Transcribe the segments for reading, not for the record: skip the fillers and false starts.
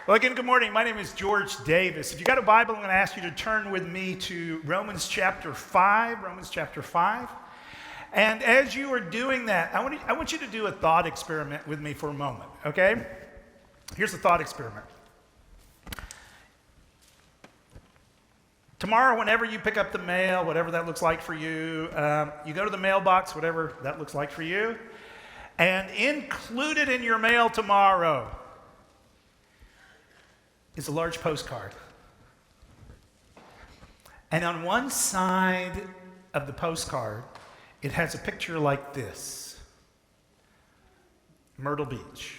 Well, again, good morning. My name is George Davis. If you got a Bible, I'm going to ask you to turn with me to Romans chapter 5. Romans chapter 5. And as you are doing that, I want you to do a thought experiment with me for a moment, okay? Here's the thought experiment. Tomorrow, whenever you pick up the mail, whatever that looks like for you, you go to the mailbox, whatever that looks like for you, and included in your mail tomorrow is a large postcard. And on one side of the postcard, it has a picture like this: Myrtle Beach.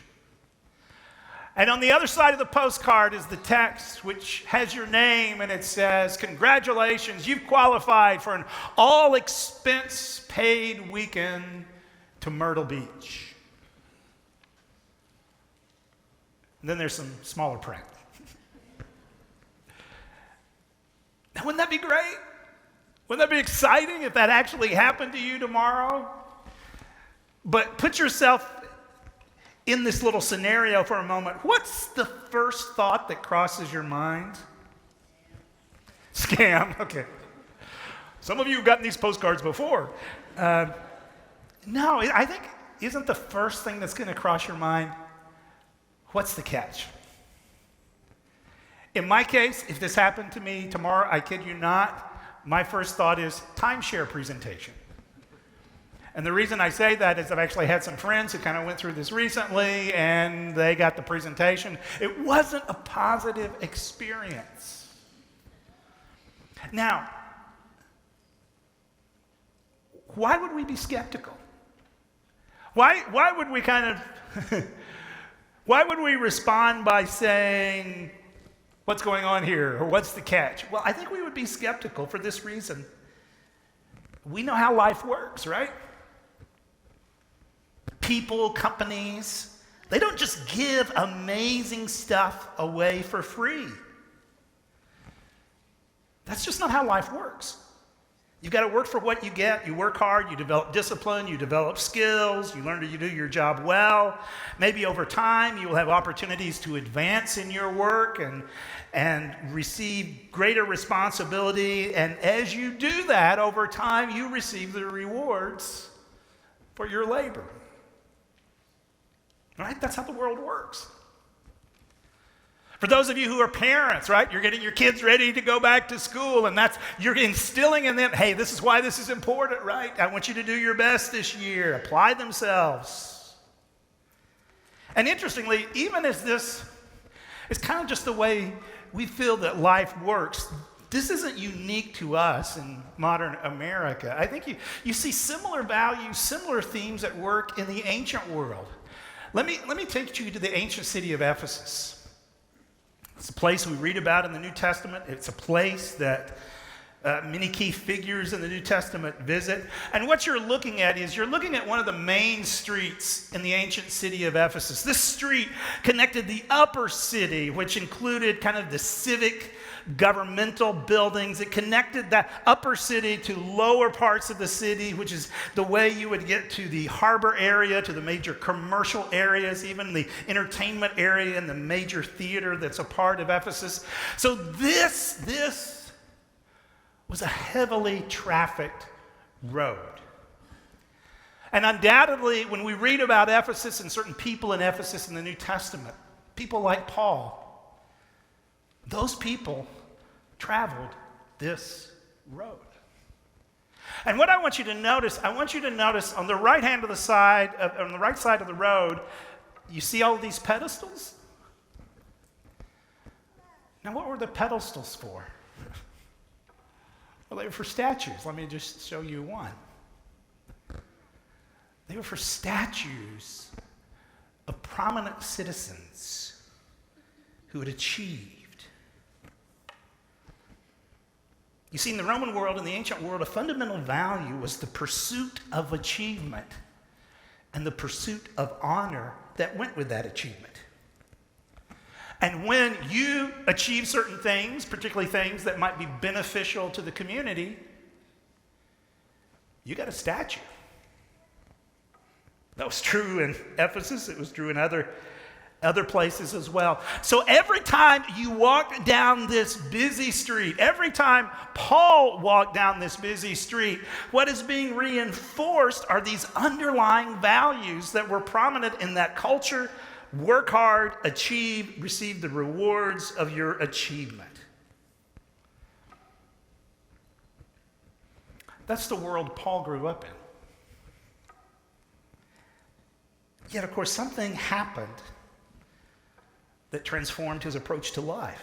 And on the other side of the postcard is the text, which has your name, and it says, "Congratulations, you've qualified for an all-expense-paid weekend to Myrtle Beach." And then there's some smaller print. Now, wouldn't that be great? Wouldn't that be exciting if that actually happened to you tomorrow? But put yourself in this little scenario for a moment. What's the first thought that crosses your mind? Scam. Okay. Some of you have gotten these postcards before. No, I think, isn't the first thing that's going to cross your mind, what's the catch? In my case, if this happened to me tomorrow, I kid you not, my first thought is timeshare presentation. And the reason I say that is I've actually had some friends who kind of went through this recently, and they got the presentation. It wasn't a positive experience. Now, why would we be skeptical? Why would we why would we respond by saying, what's going on here, or what's the catch? Well, I think we would be skeptical for this reason. We know how life works, right? People, companies, they don't just give amazing stuff away for free. That's just not how life works. You've got to work for what you get. You work hard, you develop discipline, you develop skills, you learn to do your job well. Maybe over time you will have opportunities to advance in your work and receive greater responsibility. And as you do that, over time you receive the rewards for your labor. Right? That's how the world works. For those of you who are parents, right, you're getting your kids ready to go back to school, and you're instilling in them, hey, this is why this is important, right? I want you to do your best this year, apply themselves. And interestingly, even as this is kind of just the way we feel that life works, this isn't unique to us in modern America. I think you see similar values, similar themes at work in the ancient world. Let me take you to the ancient city of Ephesus. It's a place we read about in the New Testament. It's a place that many key figures in the New Testament visit. And what you're looking at is you're looking at one of the main streets in the ancient city of Ephesus. This street connected the upper city, which included kind of the civic governmental buildings. It connected that upper city to lower parts of the city, which is the way you would get to the harbor area, to the major commercial areas, even the entertainment area and the major theater that's a part of Ephesus. So this was a heavily trafficked road. And undoubtedly, when we read about Ephesus and certain people in Ephesus in the New Testament, people like Paul, those people traveled this road. And what I want you to notice on the right hand of the side, on the right side of the road, you see all of these pedestals? Now, what were the pedestals for? Well, they were for statues. Let me just show you one. They were for statues of prominent citizens who had achieved. You see, in the Roman world, in the ancient world, a fundamental value was the pursuit of achievement and the pursuit of honor that went with that achievement. And when you achieve certain things, particularly things that might be beneficial to the community, you got a statue. That was true in Ephesus. It was true in other other places as well. So every time you walk down this busy street, every time Paul walked down this busy street, what is being reinforced are these underlying values that were prominent in that culture. Work hard, achieve, receive the rewards of your achievement. That's the world Paul grew up in. Yet, of course, something happened that transformed his approach to life.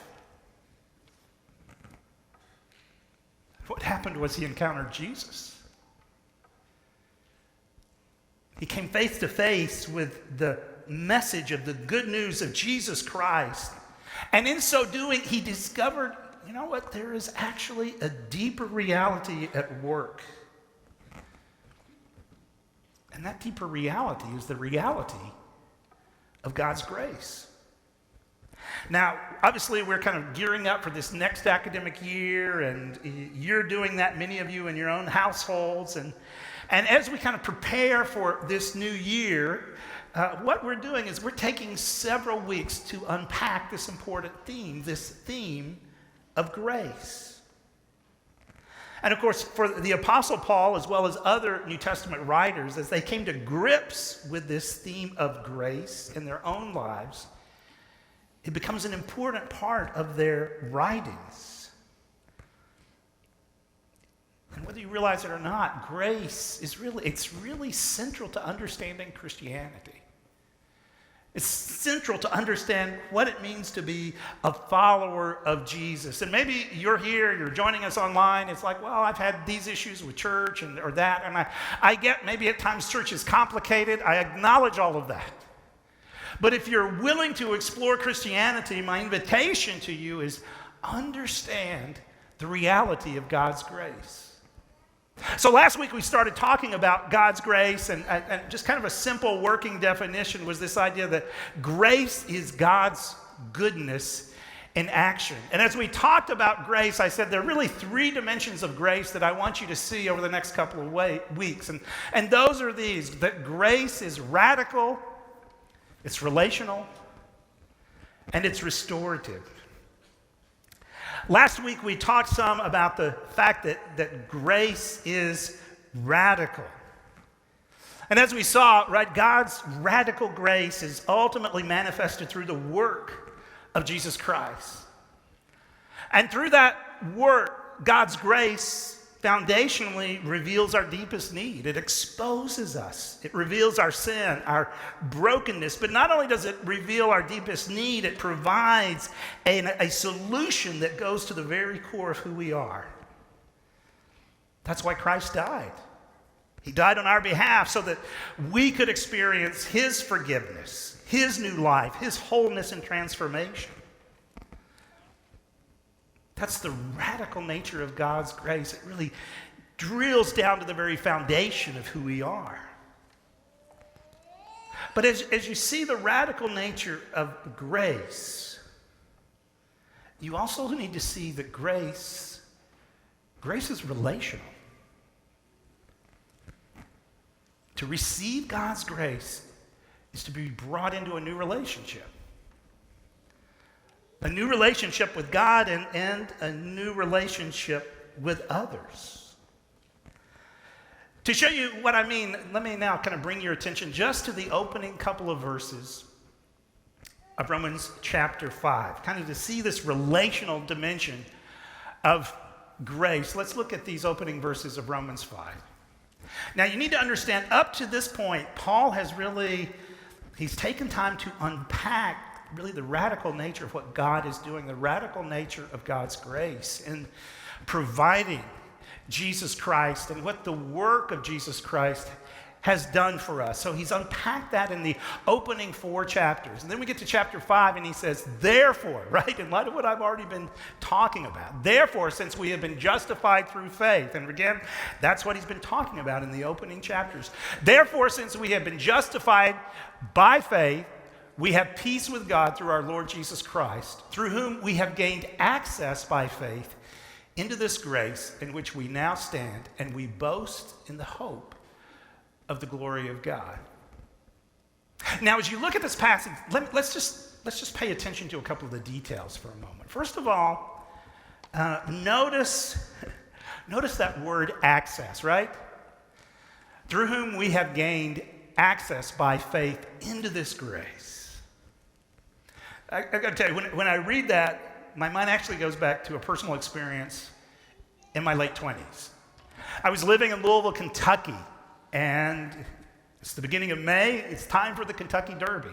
What happened was he encountered Jesus. He came face to face with the message of the good news of Jesus Christ. And in so doing, he discovered, you know what, there is actually a deeper reality at work. And that deeper reality is the reality of God's grace. Now, obviously, we're kind of gearing up for this next academic year, and you're doing that, many of you, in your own households. And as we kind of prepare for this new year, what we're doing is we're taking several weeks to unpack this important theme, this theme of grace. And of course, for the Apostle Paul, as well as other New Testament writers, as they came to grips with this theme of grace in their own lives, it becomes an important part of their writings. And whether you realize it or not, grace is really central to understanding Christianity. It's central to understand what it means to be a follower of Jesus. And maybe you're here, you're joining us online. It's like, well, I've had these issues with church or that. And I get maybe at times church is complicated. I acknowledge all of that. But if you're willing to explore Christianity, my invitation to you is understand the reality of God's grace. So last week we started talking about God's grace, and just kind of a simple working definition was this idea that grace is God's goodness in action. And as we talked about grace, I said there are really three dimensions of grace that I want you to see over the next couple of weeks. And those are these: that grace is radical, it's relational, and it's restorative. Last week we talked some about the fact that grace is radical. And as we saw, right, God's radical grace is ultimately manifested through the work of Jesus Christ. And through that work, God's grace foundationally reveals our deepest need. It exposes us. It reveals our sin, our brokenness. But not only does it reveal our deepest need, it provides a solution that goes to the very core of who we are. That's why Christ died. He died on our behalf so that we could experience his forgiveness, his new life, his wholeness and transformation. That's the radical nature of God's grace. It really drills down to the very foundation of who we are. But as you see the radical nature of grace, you also need to see that grace is relational. To receive God's grace is to be brought into a new relationship. A new relationship with God and a new relationship with others. To show you what I mean, let me now kind of bring your attention just to the opening couple of verses of Romans chapter 5, kind of to see this relational dimension of grace. Let's look at these opening verses of Romans 5. Now, you need to understand, up to this point, Paul he's taken time to unpack really the radical nature of what God is doing, the radical nature of God's grace in providing Jesus Christ and what the work of Jesus Christ has done for us. So he's unpacked that in the opening 4 chapters. And then we get to chapter 5 and he says, therefore, right, in light of what I've already been talking about, therefore, since we have been justified through faith, and again, that's what he's been talking about in the opening chapters. Therefore, since we have been justified by faith, we have peace with God through our Lord Jesus Christ, through whom we have gained access by faith into this grace in which we now stand, and we boast in the hope of the glory of God. Now, as you look at this passage, let's just pay attention to a couple of the details for a moment. First of all, notice that word access, right? Through whom we have gained access by faith into this grace. I got to tell you, when I read that, my mind actually goes back to a personal experience in my late 20s. I was living in Louisville, Kentucky, and it's the beginning of May. It's time for the Kentucky Derby.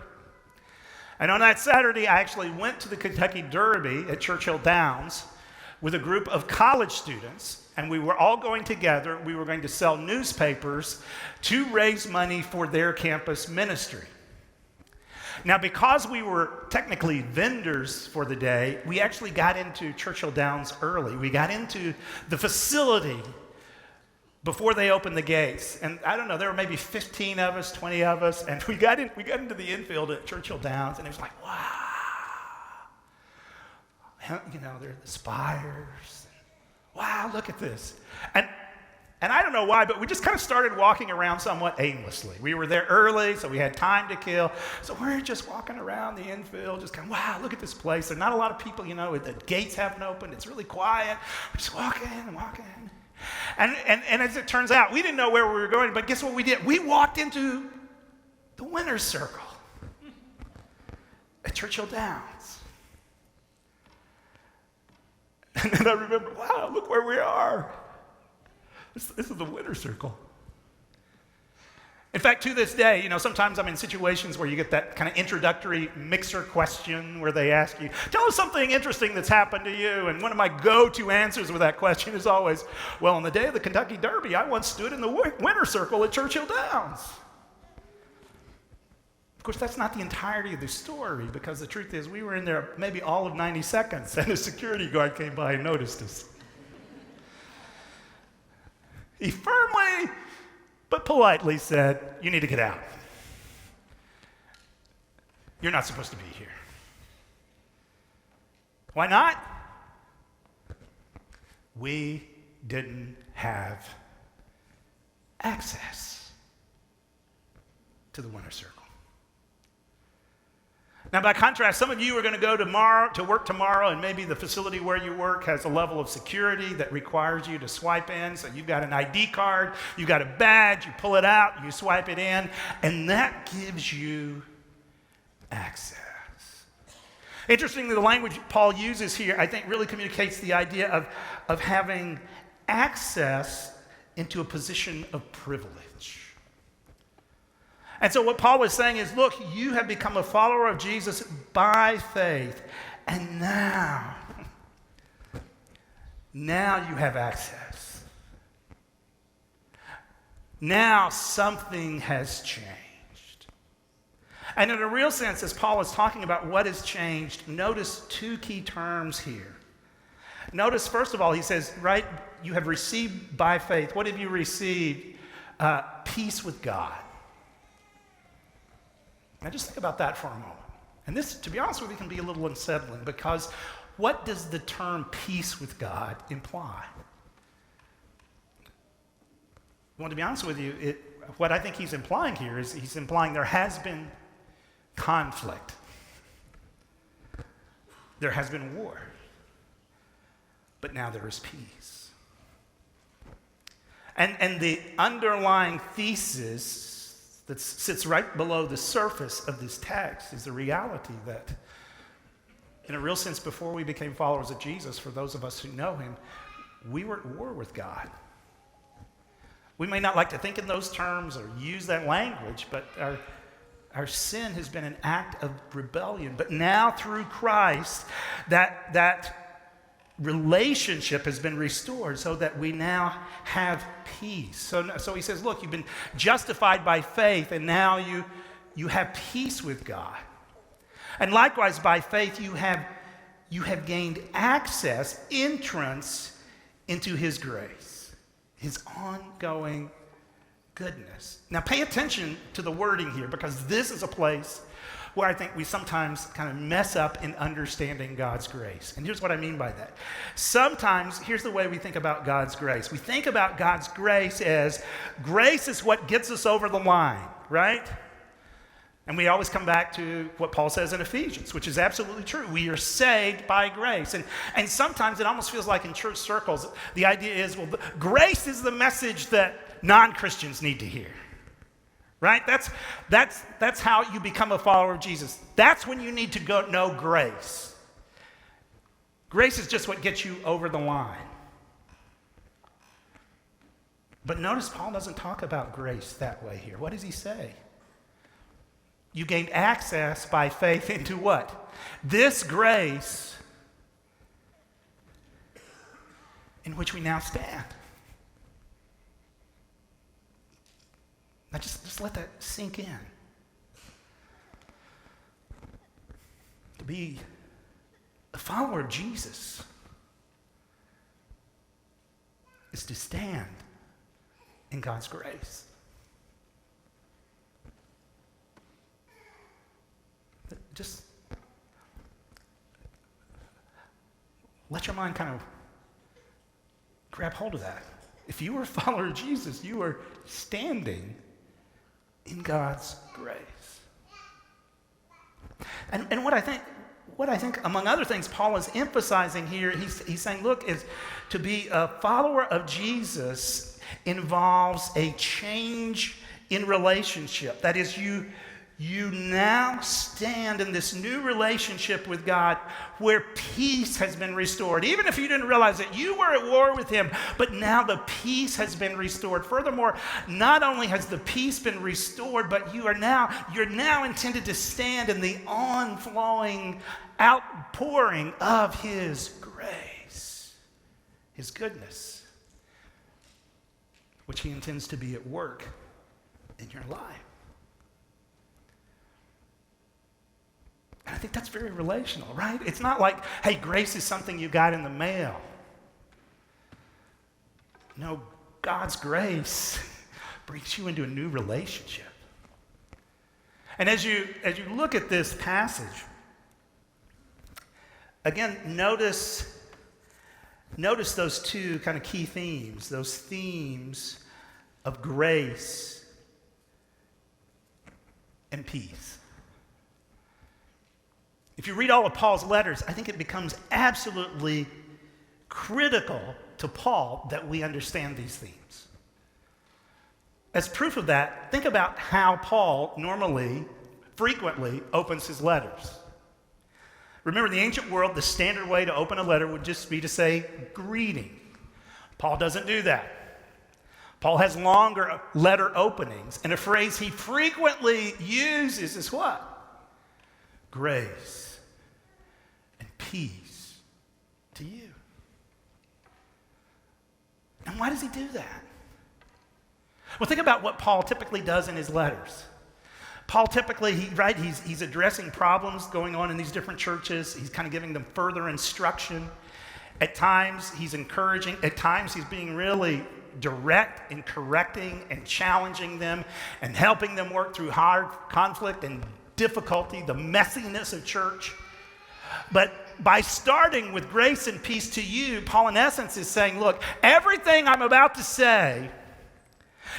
And on that Saturday, I actually went to the Kentucky Derby at Churchill Downs with a group of college students, and we were all going together. We were going to sell newspapers to raise money for their campus ministry. Now, because we were technically vendors for the day, we actually got into Churchill Downs early. We got into the facility before they opened the gates. And I don't know, there were maybe 15 of us, 20 of us, and we got into the infield at Churchill Downs, and it was like, wow. You know, there are the spires. Wow, look at this. And I don't know why, but we just kind of started walking around somewhat aimlessly. We were there early, so we had time to kill. So we're just walking around the infield, just kind of, wow, look at this place. There's not a lot of people, you know, the gates haven't opened. It's really quiet. We're just walking and walking. And as it turns out, we didn't know where we were going, but guess what we did? We walked into the winner's circle at Churchill Downs. And then I remember, wow, look where we are. This is the winner's circle. In fact, to this day, you know, sometimes I'm in situations where you get that kind of introductory mixer question where they ask you, tell us something interesting that's happened to you. And one of my go-to answers with that question is always, well, on the day of the Kentucky Derby, I once stood in the winner's circle at Churchill Downs. Of course, that's not the entirety of the story, because the truth is we were in there maybe all of 90 seconds, and a security guard came by and noticed us. He firmly but politely said, you need to get out. You're not supposed to be here. Why not? We didn't have access to the winner's circle. Now, by contrast, some of you are going to go to work tomorrow, and maybe the facility where you work has a level of security that requires you to swipe in. So you've got an ID card, you've got a badge, you pull it out, you swipe it in, and that gives you access. Interestingly, the language Paul uses here, I think, really communicates the idea of having access into a position of privilege. And so what Paul is saying is, look, you have become a follower of Jesus by faith, and now you have access. Now something has changed. And in a real sense, as Paul is talking about what has changed, notice two key terms here. Notice, first of all, he says, right, you have received by faith. What have you received? Peace with God. Now just think about that for a moment. And this, to be honest with you, can be a little unsettling, because what does the term peace with God imply? Well, to be honest with you, what I think he's implying here is he's implying there has been conflict. There has been war. But now there is peace. And the underlying thesis that sits right below the surface of this text is the reality that, in a real sense, before we became followers of Jesus, for those of us who know him, we were at war with God. We may not like to think in those terms or use that language, but our sin has been an act of rebellion. But now through Christ, that relationship has been restored so that we now have peace. So he says, look, you've been justified by faith, and now you have peace with God. And likewise, by faith, you have gained access, entrance into his grace, his ongoing goodness. Now pay attention to the wording here, because this is a place where I think we sometimes kind of mess up in understanding God's grace. And here's what I mean by that. Sometimes, here's the way we think about God's grace. We think about God's grace as grace is what gets us over the line, right? And we always come back to what Paul says in Ephesians, which is absolutely true. We are saved by grace. And sometimes it almost feels like in church circles, the idea is, well, grace is the message that non-Christians need to hear. Right? That's how you become a follower of Jesus. That's when you need to go know grace. Grace is just what gets you over the line. But notice Paul doesn't talk about grace that way here. What does he say? You gained access by faith into what? This grace in which we now stand. Now just let that sink in. To be a follower of Jesus is to stand in God's grace. Just let your mind kind of grab hold of that. If you are a follower of Jesus, you are standing in God's grace. And what I think, among other things, Paul is emphasizing here, he's saying, look, is to be a follower of Jesus involves a change in relationship. That is, you now stand in this new relationship with God where peace has been restored. Even if you didn't realize it, you were at war with him, but now the peace has been restored. Furthermore, not only has the peace been restored, but you're now intended to stand in the onflowing outpouring of his grace, his goodness, which he intends to be at work in your life. And I think that's very relational, right? It's not like, hey, grace is something you got in the mail. No, God's grace brings you into a new relationship. And as you look at this passage, again, notice those two kind of key themes, those themes of grace and peace. If you read all of Paul's letters, I think it becomes absolutely critical to Paul that we understand these themes. As proof of that, think about how Paul frequently opens his letters. Remember, in the ancient world, the standard way to open a letter would just be to say, greeting. Paul doesn't do that. Paul has longer letter openings, and a phrase he frequently uses is what? Grace and peace to you. And why does he do that? Well, think about what Paul typically does in his letters. Paul typically, he's addressing problems going on in these different churches. He's kind of giving them further instruction. At times, he's encouraging. At times, he's being really direct in correcting and challenging them and helping them work through hard conflict and difficulty, the messiness of church. But by starting with grace and peace to you, Paul in essence is saying, look, everything I'm about to say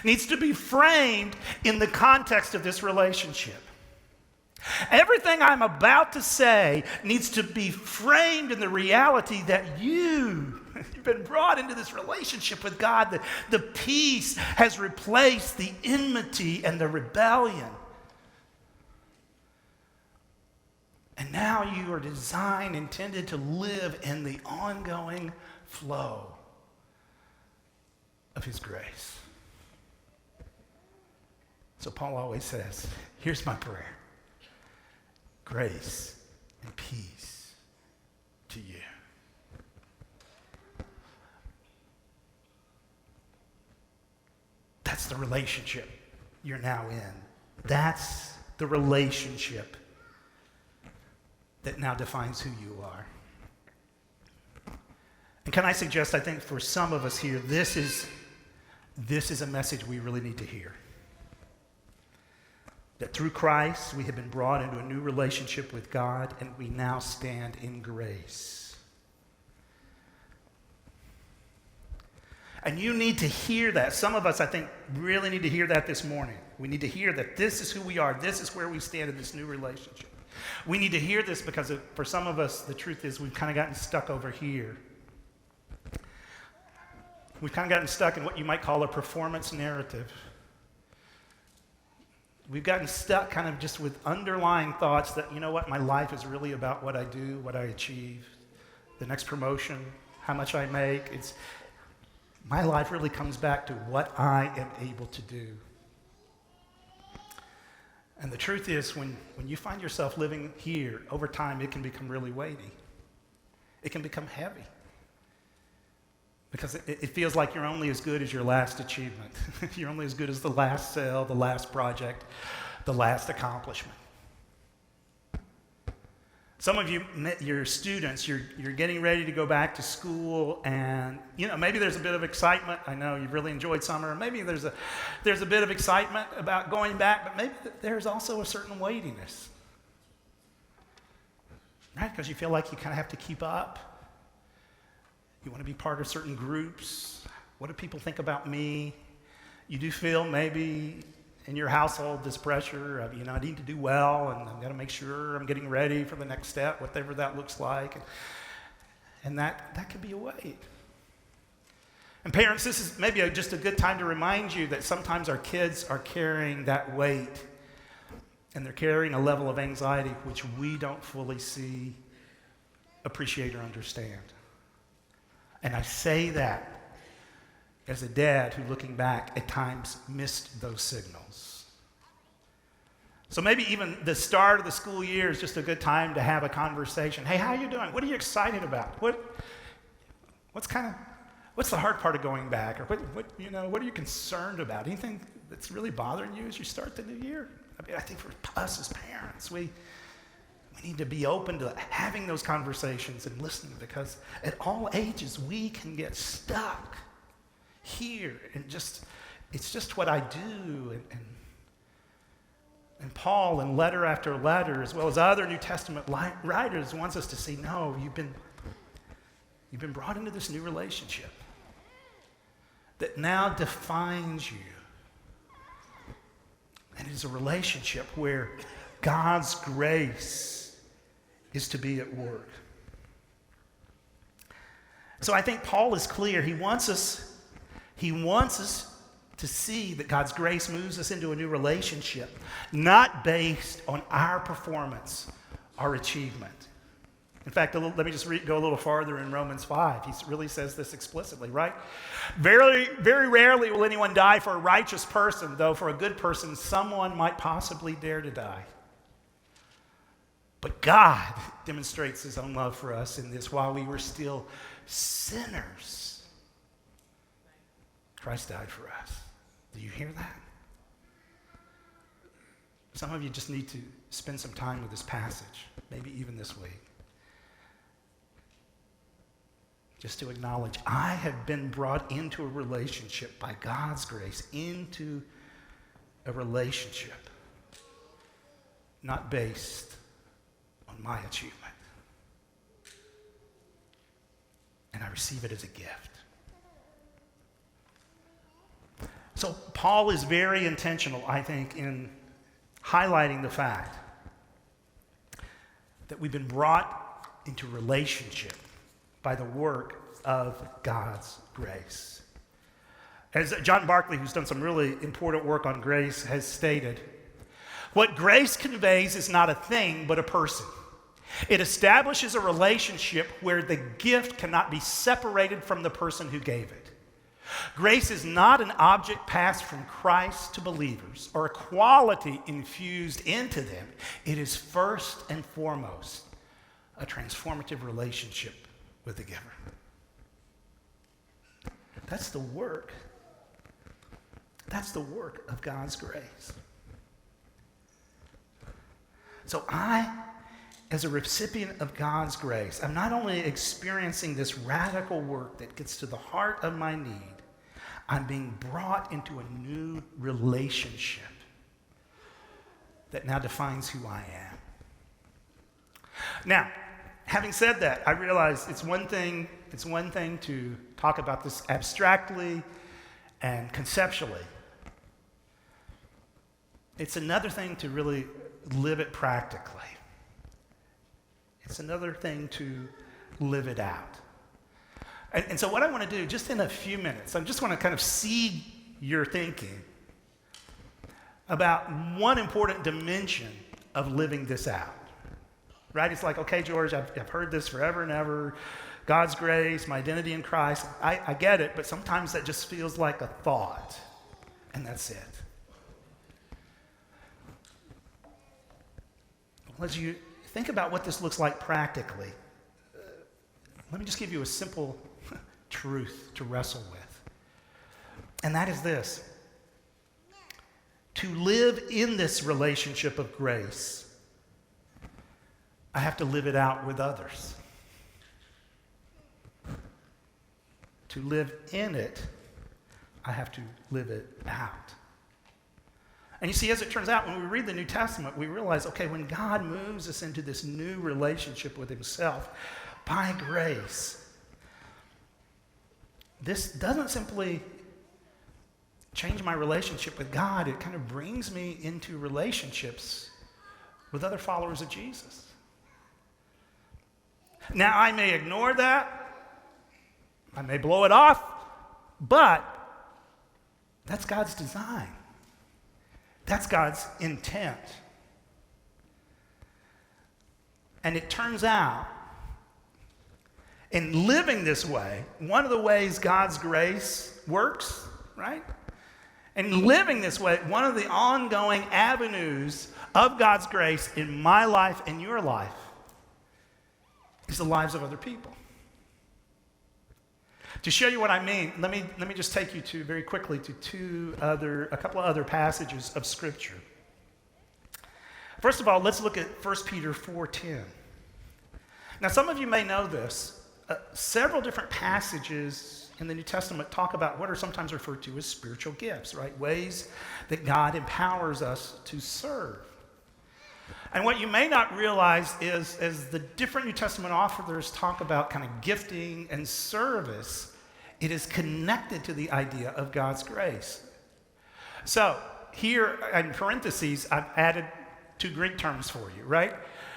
needs to be framed in the context of this relationship. Everything I'm about to say needs to be framed in the reality that you've been brought into this relationship with God, that the peace has replaced the enmity and the rebellion. And now you are intended to live in the ongoing flow of his grace. So Paul always says, here's my prayer. Grace and peace to you. That's the relationship you're now in. That's the relationship that now defines who you are. And can I suggest, I think for some of us here, this is a message we really need to hear. That through Christ, we have been brought into a new relationship with God, and we now stand in grace. And you need to hear that. Some of us, I think, really need to hear that this morning. We need to hear that this is who we are. This is where we stand in this new relationship. We need to hear this because for some of us, the truth is we've kind of gotten stuck over here. We've kind of gotten stuck in what you might call a performance narrative. We've gotten stuck kind of just with underlying thoughts that, you know what, my life is really about what I do, what I achieve, the next promotion, how much I make. My life really comes back to what I am able to do. And the truth is, when you find yourself living here, over time, it can become really weighty. It can become heavy. Because it feels like you're only as good as your last achievement. You're only as good as the last sale, the last project, the last accomplishment. Some of you, you're students, you're getting ready to go back to school, and maybe there's a bit of excitement. I know you've really enjoyed summer. Maybe there's a bit of excitement about going back, but maybe there's also a certain weightiness, right? Because you feel like you kind of have to keep up. You want to be part of certain groups. What do people think about me? You do feel maybe in your household this pressure of, I need to do well, and I've got to make sure I'm getting ready for the next step, whatever that looks like. And that could be a weight. And parents, this is maybe just a good time to remind you that sometimes our kids are carrying that weight, and they're carrying a level of anxiety which we don't fully see, appreciate, or understand. And I say that as a dad who, looking back, at times missed those signals. So maybe even the start of the school year is just a good time to have a conversation. Hey, how are you doing? What are you excited about? What's the hard part of going back? Or what are you concerned about? Anything that's really bothering you as you start the new year? I think for us as parents, we need to be open to having those conversations and listening, because at all ages we can get stuck here and it's just what I do. And Paul, in letter after letter, as well as other New Testament writers, wants us to see, no, you've been brought into this new relationship that now defines you. And it is a relationship where God's grace is to be at work. So I think Paul is clear. He wants us to see that God's grace moves us into a new relationship, not based on our performance, our achievement. In fact, let me just go a little farther in Romans 5. He really says this explicitly, right? Very, very rarely will anyone die for a righteous person, though for a good person, someone might possibly dare to die. But God demonstrates his own love for us in this: while we were still sinners, Christ died for us. Do you hear that? Some of you just need to spend some time with this passage, maybe even this week. Just to acknowledge, I have been brought into a relationship by God's grace, into a relationship not based on my achievement. And I receive it as a gift. So Paul is very intentional, I think, in highlighting the fact that we've been brought into relationship by the work of God's grace. As John Barclay, who's done some really important work on grace, has stated, what grace conveys is not a thing, but a person. It establishes a relationship where the gift cannot be separated from the person who gave it. Grace is not an object passed from Christ to believers or a quality infused into them. It is first and foremost a transformative relationship with the giver. That's the work. That's the work of God's grace. So I, as a recipient of God's grace, I'm not only experiencing this radical work that gets to the heart of my need, I'm being brought into a new relationship that now defines who I am. Now, having said that, I realize it's one thing to talk about this abstractly and conceptually. It's another thing to really live it practically. It's another thing to live it out. And so what I want to do, just in a few minutes, I just want to kind of seed your thinking about one important dimension of living this out. Right? It's like, okay, George, I've heard this forever and ever. God's grace, my identity in Christ. I get it, but sometimes that just feels like a thought, and that's it. As you think about what this looks like practically, let me just give you a simple truth to wrestle with. And that is this. To live in this relationship of grace, I have to live it out with others. To live in it, I have to live it out. And you see, as it turns out, when we read the New Testament, we realize, okay, when God moves us into this new relationship with himself by grace, this doesn't simply change my relationship with God. It kind of brings me into relationships with other followers of Jesus. Now, I may ignore that. I may blow it off, but that's God's design. That's God's intent. And it turns out, in living this way, one of the ways God's grace works, right? And living this way, one of the ongoing avenues of God's grace in my life and your life is the lives of other people. To show you what I mean, let me just take you to very quickly to a couple of other passages of Scripture. First of all, let's look at 1 Peter 4:10. Now, some of you may know this. Several different passages in the New Testament talk about what are sometimes referred to as spiritual gifts, right? Ways that God empowers us to serve. And what you may not realize is, as the different New Testament authors talk about kind of gifting and service, it is connected to the idea of God's grace. So here in parentheses, I've added two Greek terms for you, right?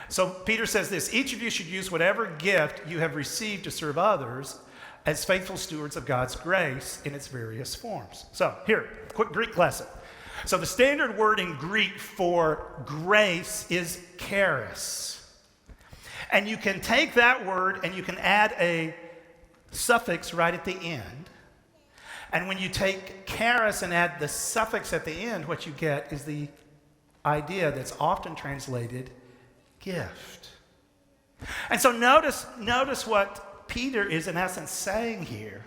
So Peter says this: each of you should use whatever gift you have received to serve others as faithful stewards of God's grace in its various forms. So here, quick Greek lesson. So the standard word in Greek for grace is charis. And you can take that word and you can add a suffix right at the end. And when you take charis and add the suffix at the end, what you get is the idea that's often translated gift. And so notice what Peter is in essence saying here.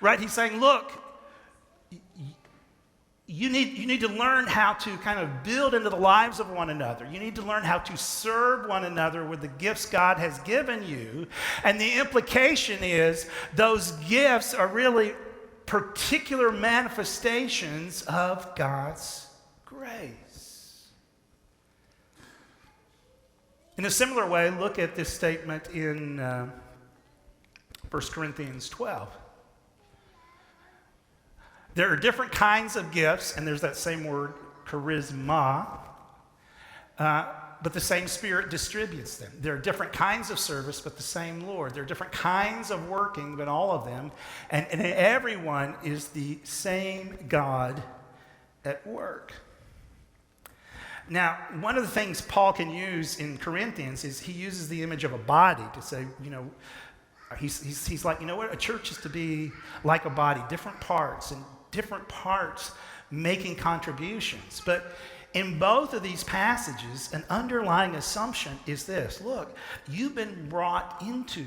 Right? He's saying, look, you need to learn how to kind of build into the lives of one another. You need to learn how to serve one another with the gifts God has given you. And the implication is those gifts are really particular manifestations of God's grace. In a similar way, look at this statement in 1 Corinthians 12. There are different kinds of gifts, and there's that same word, charisma, but the same Spirit distributes them. There are different kinds of service, but the same Lord. There are different kinds of working, but all of them, and everyone is the same God at work. Now, one of the things Paul can use in Corinthians is he uses the image of a body to say, he's like, you know what, a church is to be like a body, different parts making contributions. But in both of these passages, an underlying assumption is this: look, you've been brought into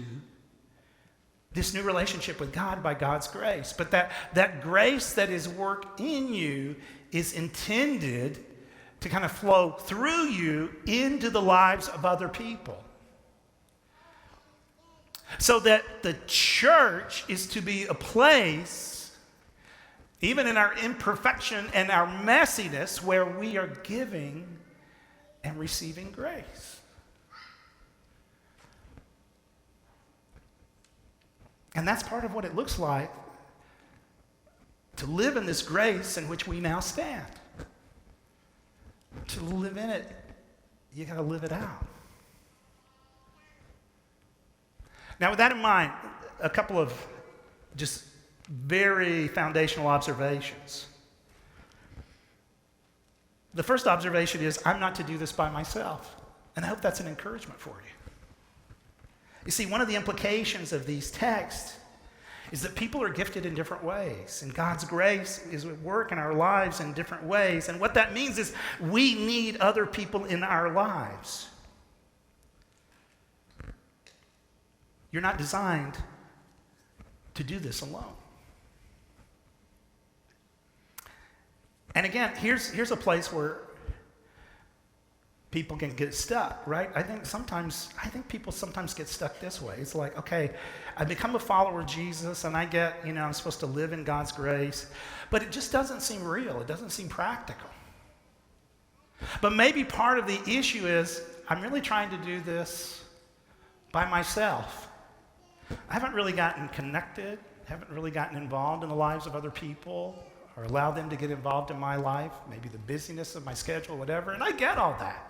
this new relationship with God by God's grace, but that grace that is worked in you is intended to kind of flow through you into the lives of other people. So that the church is to be a place, even in our imperfection and our messiness, where we are giving and receiving grace. And that's part of what it looks like to live in this grace in which we now stand. to live in it, you got to live it out. Now, with that in mind, a couple of just very foundational observations. The first observation is, I'm not to do this by myself. And I hope that's an encouragement for you. You see, one of the implications of these texts is that people are gifted in different ways, and God's grace is at work in our lives in different ways. And what that means is we need other people in our lives. You're not designed to do this alone. And again, here's a place where people can get stuck, right? I think people sometimes get stuck this way. It's like, okay, I become a follower of Jesus and I get, I'm supposed to live in God's grace, but it just doesn't seem real. It doesn't seem practical. But maybe part of the issue is I'm really trying to do this by myself. I haven't really gotten connected, haven't really gotten involved in the lives of other people or allowed them to get involved in my life, maybe the busyness of my schedule, whatever, and I get all that.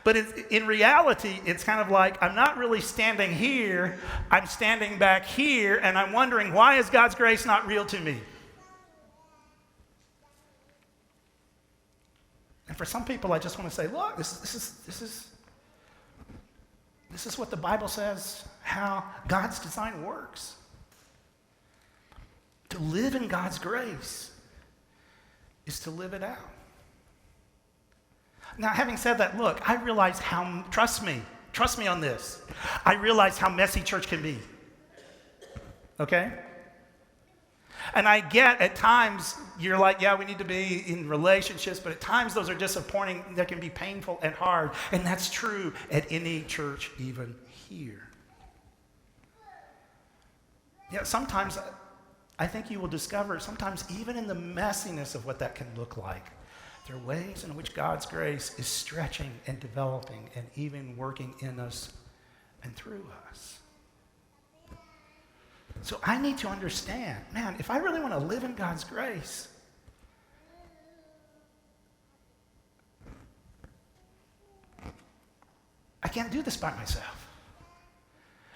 But in reality, it's kind of like I'm not really standing here, I'm standing back here, and I'm wondering, why is God's grace not real to me? And for some people, I just want to say, look, this is what the Bible says, how God's design works. To live in God's grace is to live it out. Now, having said that, look, I realize trust me on this. I realize how messy church can be. Okay? And I get at times, you're like, yeah, we need to be in relationships, but at times those are disappointing. They can be painful and hard. And that's true at any church, even here. Yeah, sometimes I think you will discover, sometimes even in the messiness of what that can look like, there are ways in which God's grace is stretching and developing and even working in us and through us. So I need to understand, man, if I really want to live in God's grace, I can't do this by myself.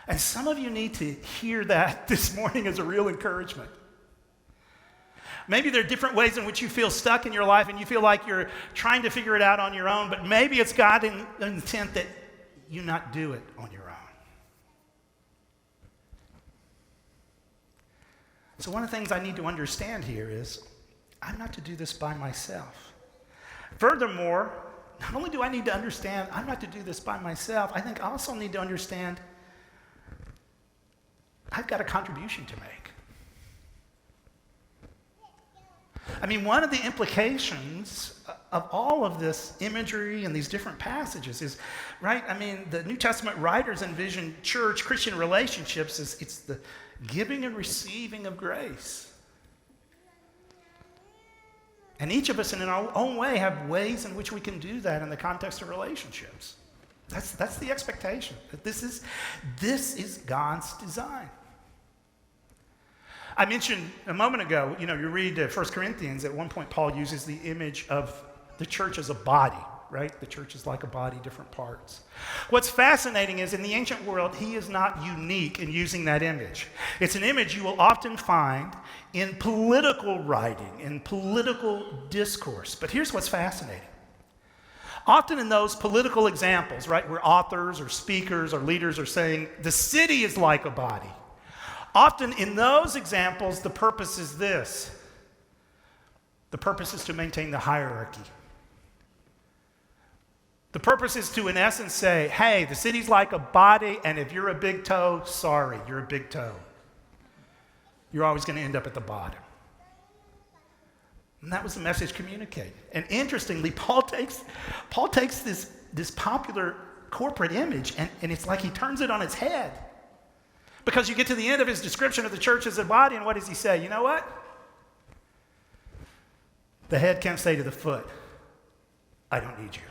And some of you need to hear that this morning as a real encouragement. Maybe there are different ways in which you feel stuck in your life and you feel like you're trying to figure it out on your own, but maybe it's God's intent that you not do it on your own. So one of the things I need to understand here is I'm not to do this by myself. Furthermore, not only do I need to understand I'm not to do this by myself, I think I also need to understand I've got a contribution to make. I mean, one of the implications of all of this imagery and these different passages is, right, I mean, the New Testament writers envision church, Christian relationships as it's the giving and receiving of grace. And each of us in our own way have ways in which we can do that in the context of relationships. That's the expectation. That this is God's design. I mentioned a moment ago, you read 1 Corinthians, at one point Paul uses the image of the church as a body, right? The church is like a body, different parts. What's fascinating is in the ancient world, he is not unique in using that image. It's an image you will often find in political writing, in political discourse. But here's what's fascinating. Often in those political examples, right, where authors or speakers or leaders are saying, the city is like a body. Often in those examples, the purpose is this. The purpose is to maintain the hierarchy. The purpose is to, in essence, say, hey, the city's like a body, and if you're a big toe, sorry, you're a big toe. You're always going to end up at the bottom. And that was the message communicated. And interestingly, Paul takes this popular corporate image, and it's like he turns it on its head. Because you get to the end of his description of the church as a body, and what does he say? You know what? The head can't say to the foot, I don't need you.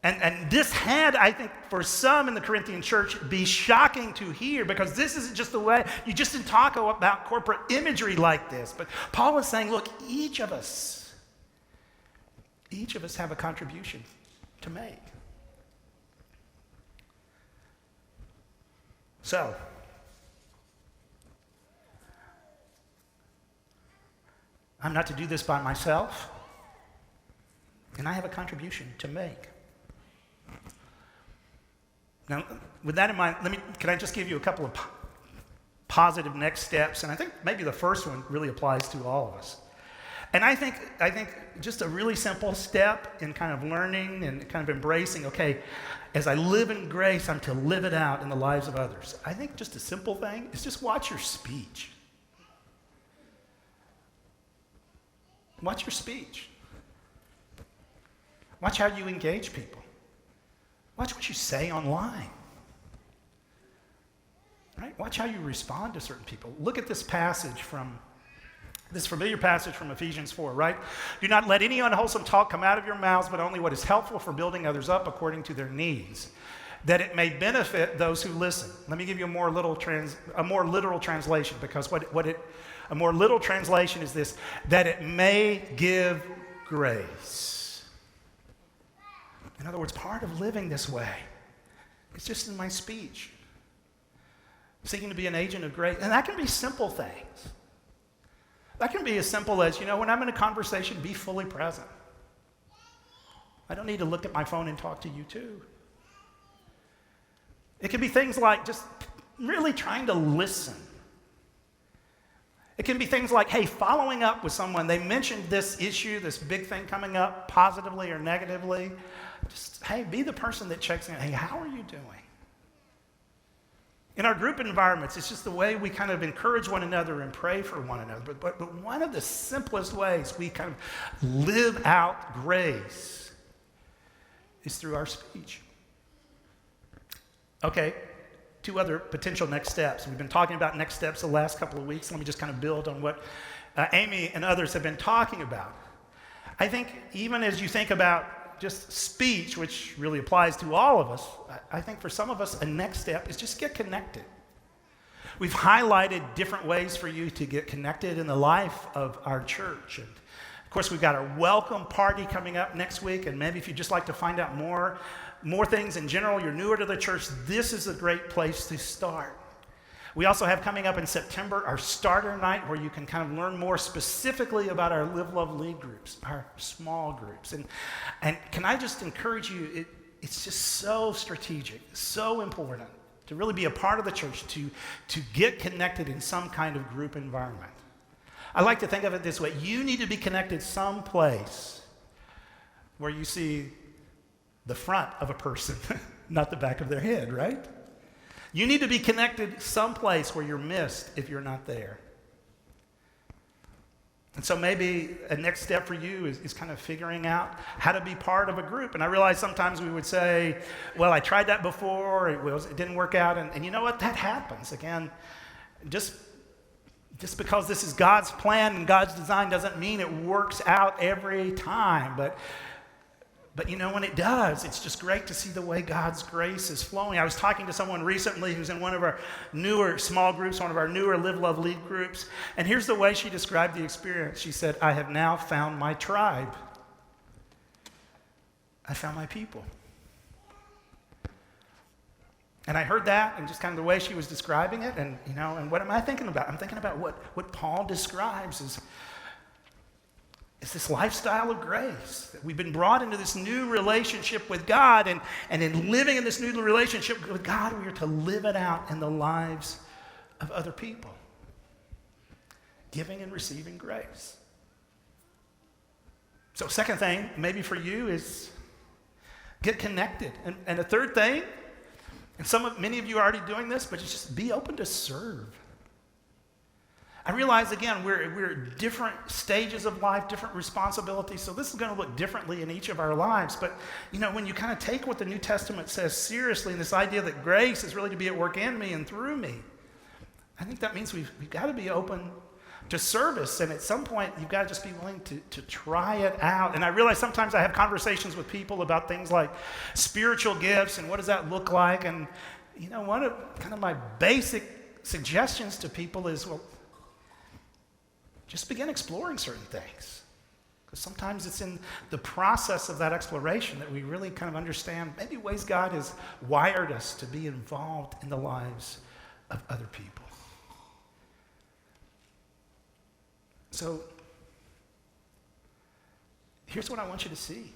And this had, I think, for some in the Corinthian church, be shocking to hear, because this isn't just the way, you just didn't talk about corporate imagery like this. But Paul is saying, look, each of us Each of us have a contribution to make. So, I'm not to do this by myself, and I have a contribution to make. Now, with that in mind, can I just give you a couple of positive next steps? And I think maybe the first one really applies to all of us. And I think just a really simple step in kind of learning and kind of embracing, okay, as I live in grace, I'm to live it out in the lives of others. I think just a simple thing is just watch your speech. Watch your speech. Watch how you engage people. Watch what you say online. Right? Watch how you respond to certain people. Look at this familiar passage from Ephesians 4, right? Do not let any unwholesome talk come out of your mouths, but only what is helpful for building others up according to their needs, that it may benefit those who listen. Let me give you a more literal translation, because a more literal translation is this, that it may give grace. In other words, part of living this way is just in my speech, seeking to be an agent of grace. And that can be simple things. That can be as simple as, when I'm in a conversation, be fully present. I don't need to look at my phone and talk to you too. It can be things like just really trying to listen. It can be things like, hey, following up with someone. They mentioned this issue, this big thing coming up, positively or negatively. Just, hey, be the person that checks in. Hey, how are you doing? In our group environments, it's just the way we kind of encourage one another and pray for one another. But one of the simplest ways we kind of live out grace is through our speech. Okay, 2 other potential next steps. We've been talking about next steps the last couple of weeks. Let me just kind of build on what Amy and others have been talking about. I think even as you think about just speech, which really applies to all of us, I think for some of us, a next step is just get connected. We've highlighted different ways for you to get connected in the life of our church. And of course, we've got our welcome party coming up next week, and maybe if you'd just like to find out more things in general, you're newer to the church, this is a great place to start. We also have coming up in September our starter night, where you can kind of learn more specifically about our Live, Love, Lead groups, our small groups. And can I just encourage you, it's just so strategic, so important to really be a part of the church, to get connected in some kind of group environment. I like to think of it this way. You need to be connected someplace where you see the front of a person, not the back of their head, right? You need to be connected someplace where you're missed if you're not there. And so maybe a next step for you is kind of figuring out how to be part of a group. And I realize sometimes we would say, well, I tried that before, it didn't work out. And you know what? That happens. Again, just because this is God's plan and God's design doesn't mean it works out every time. But when it does, it's just great to see the way God's grace is flowing. I was talking to someone recently who's in one of our newer small groups, one of our newer Live, Love, Lead groups, and here's the way she described the experience. She said, I have now found my tribe. I found my people. And I heard that and just kind of the way she was describing it, and what am I thinking about? I'm thinking about what Paul describes as it's this lifestyle of grace, that we've been brought into this new relationship with God, and in living in this new relationship with God, we are to live it out in the lives of other people, giving and receiving grace. So second thing, maybe for you, is get connected. And a third thing, and many of you are already doing this, but it's just be open to serve. I realize, again, we're at different stages of life, different responsibilities, so this is going to look differently in each of our lives. But, when you kind of take what the New Testament says seriously, and this idea that grace is really to be at work in me and through me, I think that means we've got to be open to service, and at some point, you've got to just be willing to try it out. And I realize sometimes I have conversations with people about things like spiritual gifts and what does that look like, and, one of kind of my basic suggestions to people is, well, just begin exploring certain things. Because sometimes it's in the process of that exploration that we really kind of understand maybe ways God has wired us to be involved in the lives of other people. So, here's what I want you to see.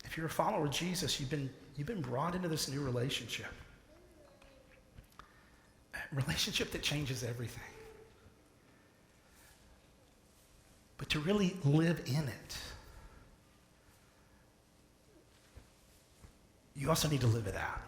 If you're a follower of Jesus, you've been brought into this new relationship. A relationship that changes everything. But to really live in it, you also need to live it out.